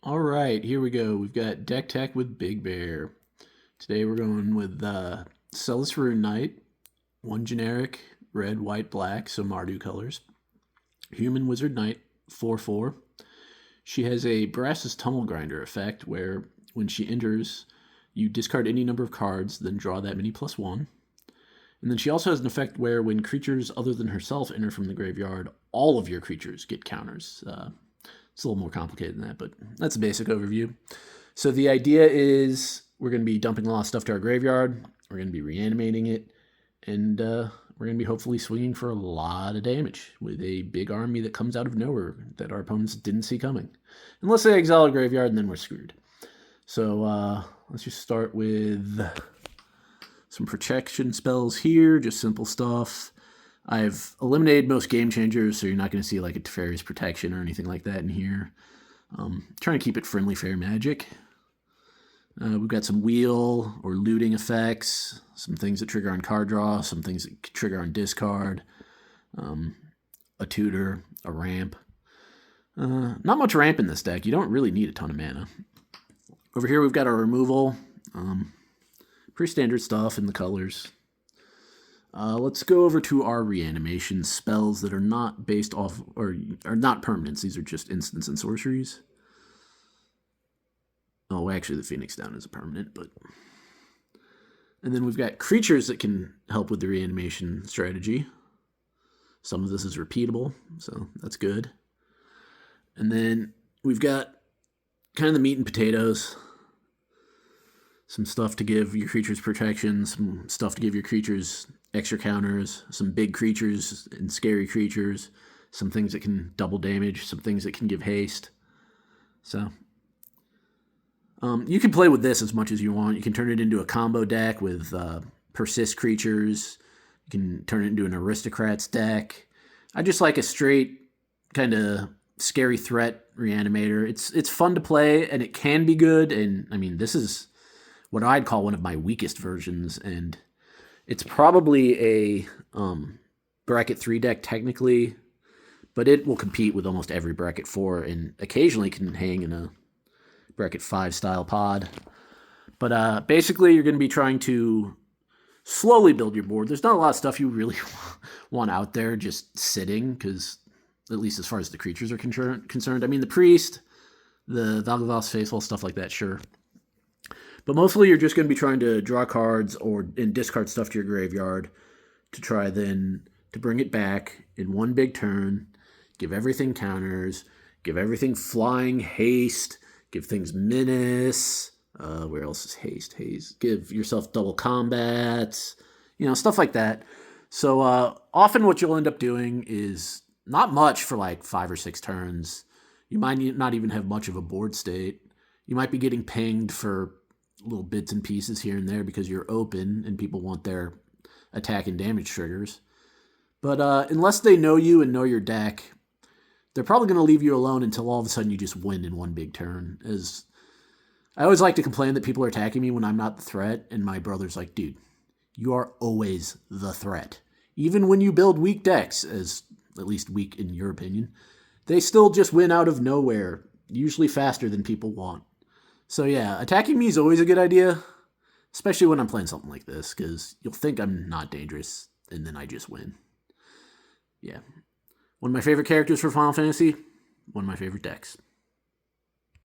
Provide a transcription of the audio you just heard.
All right, here we go. We've got Deck Tech with Big Bear. Today we're going with Celes Rune Knight, one generic, red, white, black, so Mardu colors. Human Wizard Knight, 4/4. She has a Brass's Tunnel Grinder effect where when she enters, you discard any number of cards, then draw that many +1. And then she also has an effect where when creatures other than herself enter from the graveyard, all of your creatures get counters. It's a little more complicated than that, but that's a basic overview. So the idea is we're going to be dumping a lot of stuff to our graveyard. We're going to be reanimating it, and we're going to be hopefully swinging for a lot of damage with a big army that comes out of nowhere that our opponents didn't see coming. Unless they exile a graveyard, and then we're screwed. So let's just start with some protection spells here, just simple stuff. I've eliminated most game changers, so you're not going to see like a Teferi's Protection or anything like that in here. Trying to keep it friendly, fair magic. We've got some wheel or looting effects, some things that trigger on card draw, some things that trigger on discard, a tutor, a ramp. Not much ramp in this deck. You don't really need a ton of mana. Over here we've got our removal. Pretty standard stuff in the colors. Let's go over to our reanimation spells that are not based off, or are not permanents. These are just instants and sorceries. Oh, actually the Phoenix Down is a permanent, but... And then we've got creatures that can help with the reanimation strategy. Some of this is repeatable, so that's good. And then we've got kind of the meat and potatoes. Some stuff to give your creatures protection, some stuff to give your creatures extra counters, some big creatures and scary creatures, some things that can double damage, some things that can give haste. So, you can play with this as much as you want. You can turn it into a combo deck with persist creatures. You can turn it into an aristocrats deck. I just like a straight kind of scary threat reanimator. It's fun to play, and it can be good. And I mean, this is what I'd call one of my weakest versions, and it's probably a bracket 3 deck technically, but it will compete with almost every bracket 4 and occasionally can hang in a bracket 5 style pod. But basically you're going to be trying to slowly build your board. There's not a lot of stuff you really want out there just sitting, because at least as far as the creatures are concerned. I mean, the Priest, the Valgavas Faithful, stuff like that, sure. But mostly you're just going to be trying to draw cards and discard stuff to your graveyard to try then to bring it back in one big turn, give everything counters, give everything flying haste, give things menace. Where else is haste? Haste. Give yourself double combats, stuff like that. So often what you'll end up doing is not much for like 5 or 6 turns. You might not even have much of a board state. You might be getting pinged for little bits and pieces here and there because you're open and people want their attack and damage triggers. But unless they know you and know your deck, they're probably going to leave you alone until all of a sudden you just win in one big turn. As I always like to complain that people are attacking me when I'm not the threat, and my brother's like, dude, you are always the threat. Even when you build weak decks, as at least weak in your opinion, they still just win out of nowhere, usually faster than people want. So yeah, attacking me is always a good idea, especially when I'm playing something like this, because you'll think I'm not dangerous, and then I just win. Yeah. One of my favorite characters for Final Fantasy, one of my favorite decks.